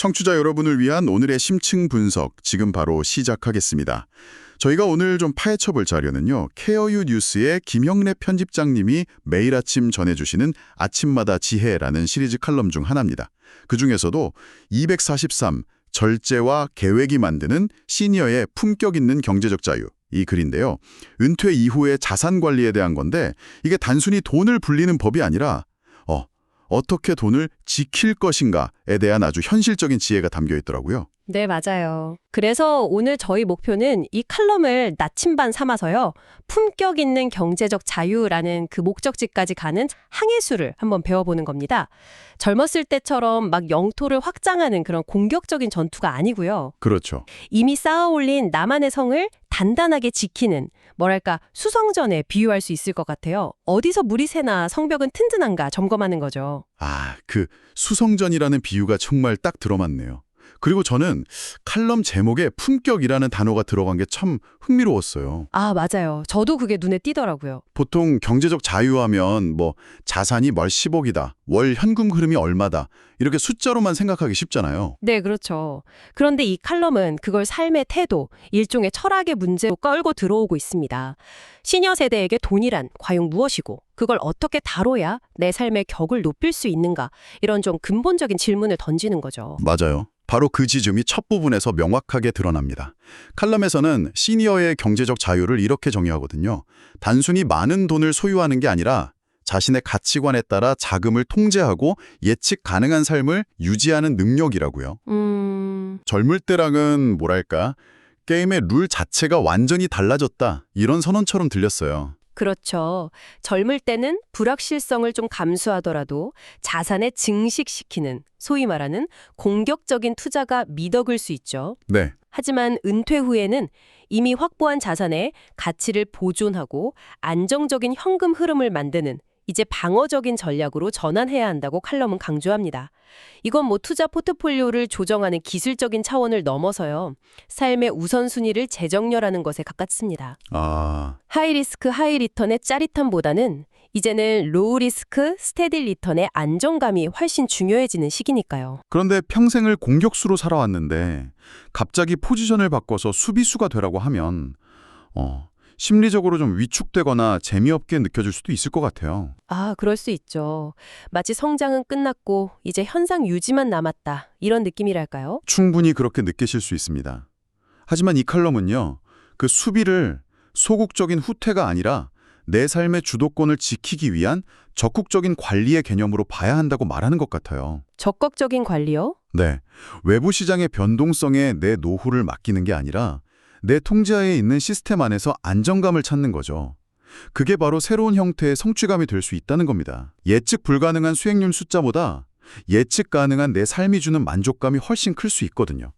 청취자 여러분을 위한 오늘의 심층 분석 지금 바로 시작하겠습니다. 저희가 오늘 좀 파헤쳐 볼 자료는요. 케어유 뉴스의 김형래 편집장님이 매일 아침 전해주시는 아침마다 지혜라는 시리즈 칼럼 중 하나입니다. 그중에서도 243 절제와 계획이 만드는 시니어의 품격 있는 경제적 자유 이 글인데요. 은퇴 이후의 자산 관리에 대한 건데 이게 단순히 돈을 불리는 법이 아니라 어떻게 돈을 지킬 것인가에 대한 아주 현실적인 지혜가 담겨 있더라고요. 네, 맞아요. 그래서 오늘 저희 목표는 이 칼럼을 나침반 삼아서요. 품격 있는 경제적 자유라는 그 목적지까지 가는 항해술을 한번 배워보는 겁니다. 젊었을 때처럼 막 영토를 확장하는 그런 공격적인 전투가 아니고요. 그렇죠. 이미 쌓아올린 나만의 성을 단단하게 지키는 뭐랄까 수성전에 비유할 수 있을 것 같아요. 어디서 물이 새나 성벽은 튼튼한가 점검하는 거죠. 그 수성전이라는 비유가 정말 딱 들어맞네요. 그리고 저는 칼럼 제목에 품격이라는 단어가 들어간 게 참 흥미로웠어요. 아, 맞아요. 저도 그게 눈에 띄더라고요. 보통 경제적 자유하면 자산이 월 10억이다, 월 현금 흐름이 얼마다 이렇게 숫자로만 생각하기 쉽잖아요. 네, 그렇죠. 그런데 이 칼럼은 그걸 삶의 태도, 일종의 철학의 문제로 끌고 들어오고 있습니다. 시니어 세대에게 돈이란 과연 무엇이고 그걸 어떻게 다뤄야 내 삶의 격을 높일 수 있는가 이런 좀 근본적인 질문을 던지는 거죠. 맞아요. 바로 그 지점이 첫 부분에서 명확하게 드러납니다. 칼럼에서는 시니어의 경제적 자유를 이렇게 정의하거든요. 단순히 많은 돈을 소유하는 게 아니라 자신의 가치관에 따라 자금을 통제하고 예측 가능한 삶을 유지하는 능력이라고요. 젊을 때랑은 게임의 룰 자체가 완전히 달라졌다. 이런 선언처럼 들렸어요. 그렇죠. 젊을 때는 불확실성을 좀 감수하더라도 자산에 증식시키는 소위 말하는 공격적인 투자가 미덕일 수 있죠. 네. 하지만 은퇴 후에는 이미 확보한 자산의 가치를 보존하고 안정적인 현금 흐름을 만드는 이제 방어적인 전략으로 전환해야 한다고 칼럼은 강조합니다. 이건 투자 포트폴리오를 조정하는 기술적인 차원을 넘어서요. 삶의 우선순위를 재정렬하는 것에 가깝습니다. 하이 리스크 하이 리턴의 짜릿함보다는 이제는 로우 리스크 스테디 리턴의 안정감이 훨씬 중요해지는 시기니까요. 그런데 평생을 공격수로 살아왔는데 갑자기 포지션을 바꿔서 수비수가 되라고 하면 심리적으로 좀 위축되거나 재미없게 느껴질 수도 있을 것 같아요. 아, 그럴 수 있죠. 마치 성장은 끝났고 이제 현상 유지만 남았다. 이런 느낌이랄까요? 충분히 그렇게 느끼실 수 있습니다. 하지만 이 칼럼은요. 그 수비를 소극적인 후퇴가 아니라 내 삶의 주도권을 지키기 위한 적극적인 관리의 개념으로 봐야 한다고 말하는 것 같아요. 적극적인 관리요? 네. 외부 시장의 변동성에 내 노후를 맡기는 게 아니라 내 통제하에 있는 시스템 안에서 안정감을 찾는 거죠. 그게 바로 새로운 형태의 성취감이 될 수 있다는 겁니다. 예측 불가능한 수익률 숫자보다 예측 가능한 내 삶이 주는 만족감이 훨씬 클 수 있거든요.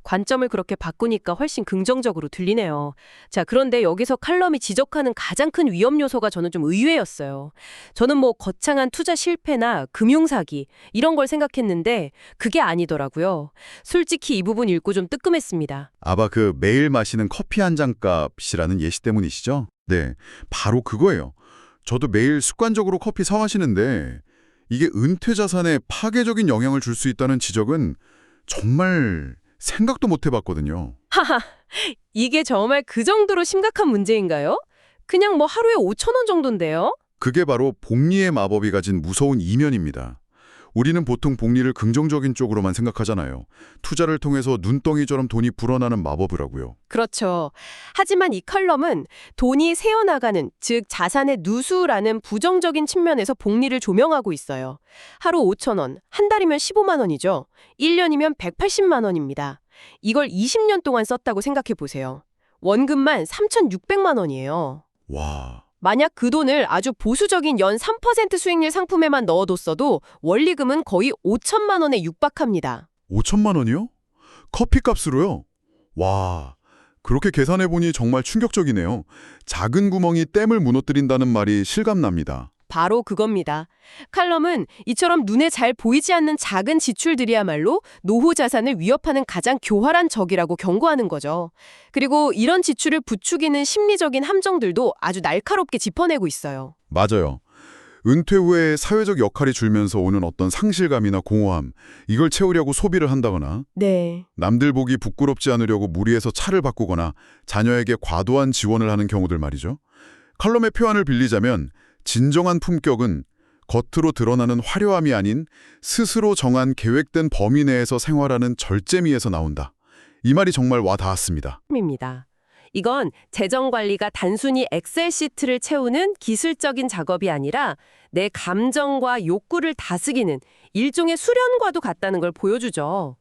관점을 그렇게 바꾸니까 훨씬 긍정적으로 들리네요. 자, 그런데 여기서 칼럼이 지적하는 가장 큰 위험 요소가 저는 좀 의외였어요. 저는 거창한 투자 실패나 금융사기 이런 걸 생각했는데 그게 아니더라고요. 솔직히 이 부분 읽고 좀 뜨끔했습니다. 아마 매일 마시는 커피 한 잔 값이라는 예시 때문이시죠? 네, 바로 그거예요. 저도 매일 습관적으로 커피 사 마시는데 이게 은퇴 자산에 파괴적인 영향을 줄 수 있다는 지적은 정말 생각도 못 해봤거든요. 하하, 이게 정말 그 정도로 심각한 문제인가요? 그냥 하루에 5,000원 정도인데요? 그게 바로 복리의 마법이 가진 무서운 이면입니다. 우리는 보통 복리를 긍정적인 쪽으로만 생각하잖아요. 투자를 통해서 눈덩이처럼 돈이 불어나는 마법이라고요. 그렇죠. 하지만 이 칼럼은 돈이 새어나가는, 즉 자산의 누수라는 부정적인 측면에서 복리를 조명하고 있어요. 하루 5,000원, 한 달이면 15만 원이죠. 1년이면 180만 원입니다. 이걸 20년 동안 썼다고 생각해 보세요. 원금만 3,600만 원이에요. 와... 만약 그 돈을 아주 보수적인 연 3% 수익률 상품에만 넣어뒀어도 원리금은 거의 5천만 원에 육박합니다. 5천만 원이요? 커피값으로요? 와, 그렇게 계산해보니 정말 충격적이네요. 작은 구멍이 댐을 무너뜨린다는 말이 실감납니다. 바로 그겁니다. 칼럼은 이처럼 눈에 잘 보이지 않는 작은 지출들이야말로 노후 자산을 위협하는 가장 교활한 적이라고 경고하는 거죠. 그리고 이런 지출을 부추기는 심리적인 함정들도 아주 날카롭게 짚어내고 있어요. 맞아요. 은퇴 후에 사회적 역할이 줄면서 오는 어떤 상실감이나 공허함, 이걸 채우려고 소비를 한다거나 네. 남들 보기 부끄럽지 않으려고 무리해서 차를 바꾸거나 자녀에게 과도한 지원을 하는 경우들 말이죠. 칼럼의 표현을 빌리자면 진정한 품격은 겉으로 드러나는 화려함이 아닌 스스로 정한 계획된 범위 내에서 생활하는 절제미에서 나온다. 이 말이 정말 와 닿았습니다. 입니다. 이건 재정 관리가 단순히 엑셀 시트를 채우는 기술적인 작업이 아니라 내 감정과 욕구를 다스리는 일종의 수련과도 같다는 걸 보여주죠.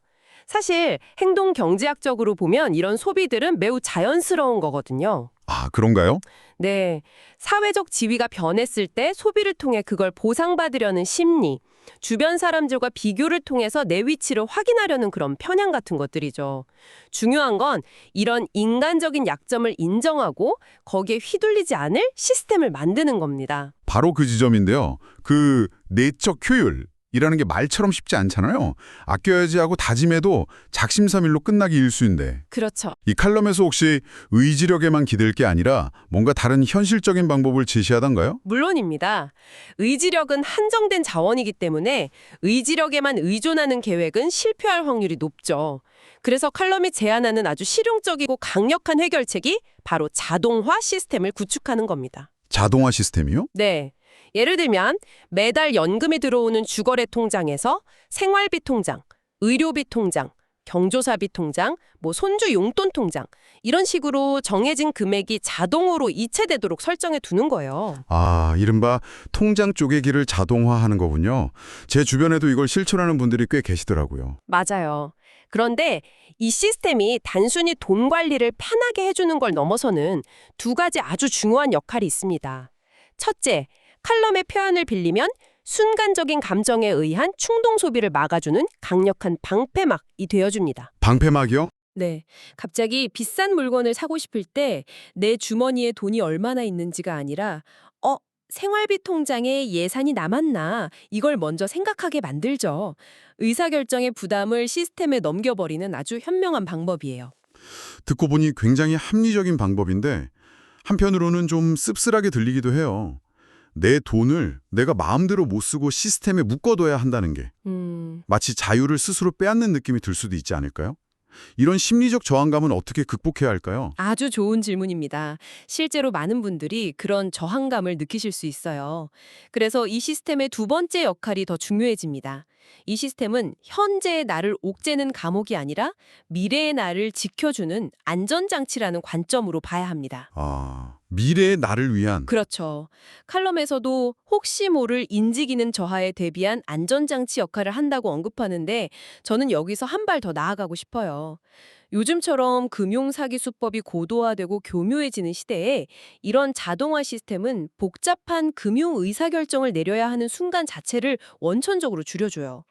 사실 행동 경제학적으로 보면 이런 소비들은 매우 자연스러운 거거든요. 아, 그런가요? 네, 사회적 지위가 변했을 때 소비를 통해 그걸 보상받으려는 심리, 주변 사람들과 비교를 통해서 내 위치를 확인하려는 그런 편향 같은 것들이죠. 중요한 건 이런 인간적인 약점을 인정하고 거기에 휘둘리지 않을 시스템을 만드는 겁니다. 바로 그 지점인데요. 그 내적 효율이라는 게 말처럼 쉽지 않잖아요. 아껴야지 하고 다짐해도 작심삼일로 끝나기 일쑤인데 그렇죠. 이 칼럼에서 혹시 의지력에만 기댈 게 아니라 뭔가 다른 현실적인 방법을 제시하던가요? 물론입니다. 의지력은 한정된 자원이기 때문에 의지력에만 의존하는 계획은 실패할 확률이 높죠. 그래서 칼럼이 제안하는 아주 실용적이고 강력한 해결책이 바로 자동화 시스템을 구축하는 겁니다. 자동화 시스템이요? 네. 예를 들면 매달 연금이 들어오는 주거래 통장에서 생활비 통장, 의료비 통장, 경조사비 통장, 손주 용돈 통장 이런 식으로 정해진 금액이 자동으로 이체되도록 설정해 두는 거예요. 아, 이른바 통장 쪼개기를 자동화하는 거군요. 제 주변에도 이걸 실천하는 분들이 꽤 계시더라고요. 맞아요. 그런데 이 시스템이 단순히 돈 관리를 편하게 해주는 걸 넘어서는 두 가지 아주 중요한 역할이 있습니다. 첫째, 칼럼의 표현을 빌리면 순간적인 감정에 의한 충동 소비를 막아주는 강력한 방패막이 되어줍니다. 방패막이요? 네. 갑자기 비싼 물건을 사고 싶을 때 내 주머니에 돈이 얼마나 있는지가 아니라 생활비 통장에 예산이 남았나 이걸 먼저 생각하게 만들죠. 의사결정의 부담을 시스템에 넘겨버리는 아주 현명한 방법이에요. 듣고 보니 굉장히 합리적인 방법인데 한편으로는 좀 씁쓸하게 들리기도 해요. 내 돈을 내가 마음대로 못 쓰고 시스템에 묶어둬야 한다는 게 마치 자유를 스스로 빼앗는 느낌이 들 수도 있지 않을까요? 이런 심리적 저항감은 어떻게 극복해야 할까요? 아주 좋은 질문입니다. 실제로 많은 분들이 그런 저항감을 느끼실 수 있어요. 그래서 이 시스템의 두 번째 역할이 더 중요해집니다. 이 시스템은 현재의 나를 옥죄는 감옥이 아니라 미래의 나를 지켜주는 안전장치라는 관점으로 봐야 합니다. 아, 미래의 나를 위한. 그렇죠. 칼럼에서도 혹시 모를 인지기능 저하에 대비한 안전장치 역할을 한다고 언급하는데 저는 여기서 한 발 더 나아가고 싶어요. 요즘처럼 금융사기 수법이 고도화되고 교묘해지는 시대에 이런 자동화 시스템은 복잡한 금융 의사결정을 내려야 하는 순간 자체를 원천적으로 줄여줘요.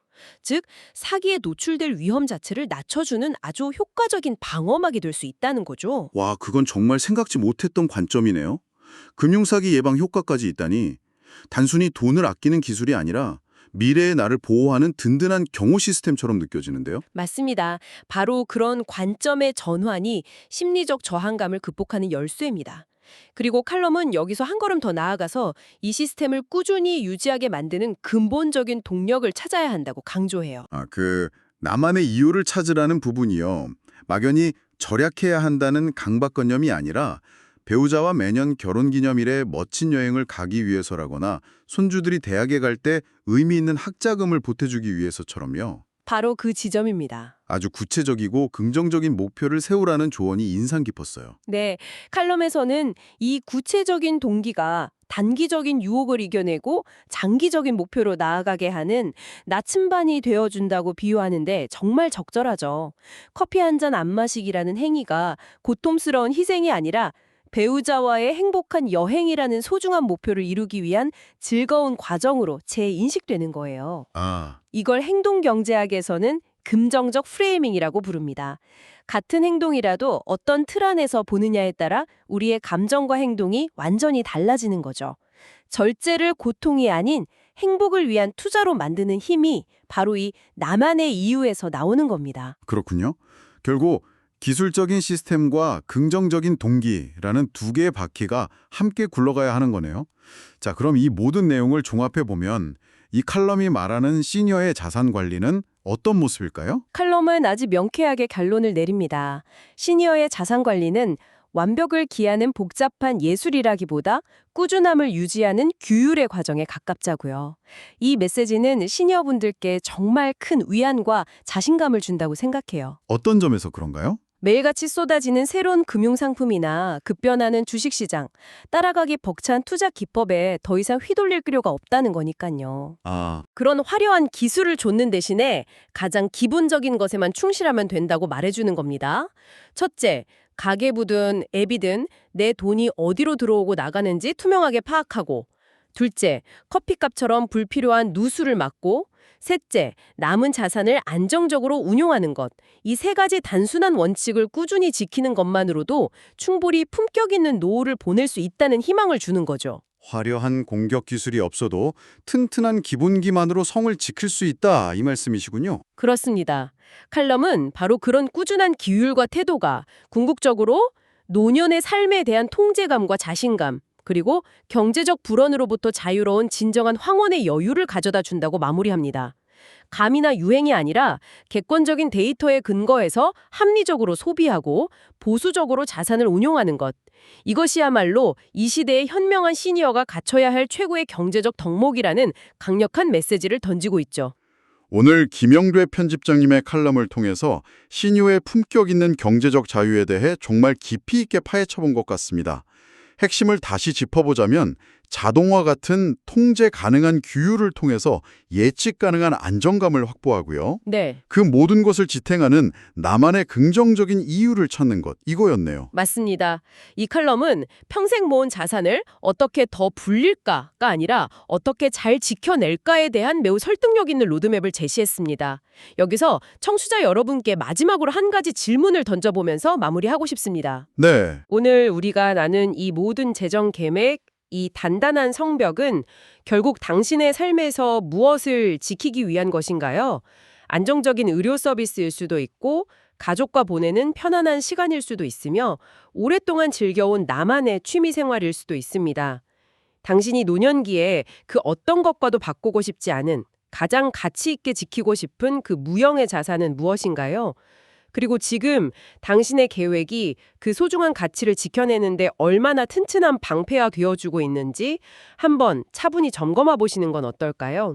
즉, 사기에 노출될 위험 자체를 낮춰주는 아주 효과적인 방어막이 될 수 있다는 거죠. 와, 그건 정말 생각지 못했던 관점이네요. 금융사기 예방 효과까지 있다니 단순히 돈을 아끼는 기술이 아니라 미래의 나를 보호하는 든든한 경호 시스템처럼 느껴지는데요. 맞습니다. 바로 그런 관점의 전환이 심리적 저항감을 극복하는 열쇠입니다. 그리고 칼럼은 여기서 한 걸음 더 나아가서 이 시스템을 꾸준히 유지하게 만드는 근본적인 동력을 찾아야 한다고 강조해요. 나만의 이유를 찾으라는 부분이요. 막연히 절약해야 한다는 강박관념이 아니라 배우자와 매년 결혼기념일에 멋진 여행을 가기 위해서라거나 손주들이 대학에 갈 때 의미 있는 학자금을 보태주기 위해서처럼요. 바로 그 지점입니다. 아주 구체적이고 긍정적인 목표를 세우라는 조언이 인상 깊었어요. 네, 칼럼에서는 이 구체적인 동기가 단기적인 유혹을 이겨내고 장기적인 목표로 나아가게 하는 나침반이 되어준다고 비유하는데 정말 적절하죠. 커피 한 잔 안 마시기라는 행위가 고통스러운 희생이 아니라 배우자와의 행복한 여행이라는 소중한 목표를 이루기 위한 즐거운 과정으로 재인식되는 거예요. 이걸 행동경제학에서는 긍정적 프레이밍이라고 부릅니다. 같은 행동이라도 어떤 틀 안에서 보느냐에 따라 우리의 감정과 행동이 완전히 달라지는 거죠. 절제를 고통이 아닌 행복을 위한 투자로 만드는 힘이 바로 이 나만의 이유에서 나오는 겁니다. 그렇군요. 결국 기술적인 시스템과 긍정적인 동기라는 두 개의 바퀴가 함께 굴러가야 하는 거네요. 자, 그럼 이 모든 내용을 종합해 보면 이 칼럼이 말하는 시니어의 자산 관리는 어떤 모습일까요? 칼럼은 아주 명쾌하게 결론을 내립니다. 시니어의 자산 관리는 완벽을 기하는 복잡한 예술이라기보다 꾸준함을 유지하는 규율의 과정에 가깝자고요. 이 메시지는 시니어분들께 정말 큰 위안과 자신감을 준다고 생각해요. 어떤 점에서 그런가요? 매일같이 쏟아지는 새로운 금융상품이나 급변하는 주식시장, 따라가기 벅찬 투자 기법에 더 이상 휘둘릴 필요가 없다는 거니까요. 아, 그런 화려한 기술을 좇는 대신에 가장 기본적인 것에만 충실하면 된다고 말해주는 겁니다. 첫째, 가계부든 앱이든 내 돈이 어디로 들어오고 나가는지 투명하게 파악하고, 둘째, 커피값처럼 불필요한 누수를 막고, 셋째, 남은 자산을 안정적으로 운용하는 것. 이 세 가지 단순한 원칙을 꾸준히 지키는 것만으로도 충분히 품격 있는 노후를 보낼 수 있다는 희망을 주는 거죠. 화려한 공격 기술이 없어도 튼튼한 기본기만으로 성을 지킬 수 있다 이 말씀이시군요. 그렇습니다. 칼럼은 바로 그런 꾸준한 기율과 태도가 궁극적으로 노년의 삶에 대한 통제감과 자신감, 그리고 경제적 불안으로부터 자유로운 진정한 황혼의 여유를 가져다 준다고 마무리합니다. 감이나 유행이 아니라 객관적인 데이터에 근거해서 합리적으로 소비하고 보수적으로 자산을 운용하는 것. 이것이야말로 이 시대의 현명한 시니어가 갖춰야 할 최고의 경제적 덕목이라는 강력한 메시지를 던지고 있죠. 오늘 김영래 편집장님의 칼럼을 통해서 시니어의 품격 있는 경제적 자유에 대해 정말 깊이 있게 파헤쳐본 것 같습니다. 핵심을 다시 짚어보자면 자동화 같은 통제 가능한 규율을 통해서 예측 가능한 안정감을 확보하고요. 네, 그 모든 것을 지탱하는 나만의 긍정적인 이유를 찾는 것, 이거였네요. 맞습니다. 이 칼럼은 평생 모은 자산을 어떻게 더 불릴까가 아니라 어떻게 잘 지켜낼까에 대한 매우 설득력 있는 로드맵을 제시했습니다. 여기서 청취자 여러분께 마지막으로 한 가지 질문을 던져보면서 마무리하고 싶습니다. 네, 오늘 우리가 나눈 이 모든 재정 계획, 이 단단한 성벽은 결국 당신의 삶에서 무엇을 지키기 위한 것인가요? 안정적인 의료 서비스일 수도 있고 가족과 보내는 편안한 시간일 수도 있으며 오랫동안 즐겨온 나만의 취미 생활일 수도 있습니다. 당신이 노년기에 그 어떤 것과도 바꾸고 싶지 않은 가장 가치 있게 지키고 싶은 그 무형의 자산은 무엇인가요? 그리고 지금 당신의 계획이 그 소중한 가치를 지켜내는데 얼마나 튼튼한 방패가 되어주고 있는지 한번 차분히 점검해 보시는 건 어떨까요?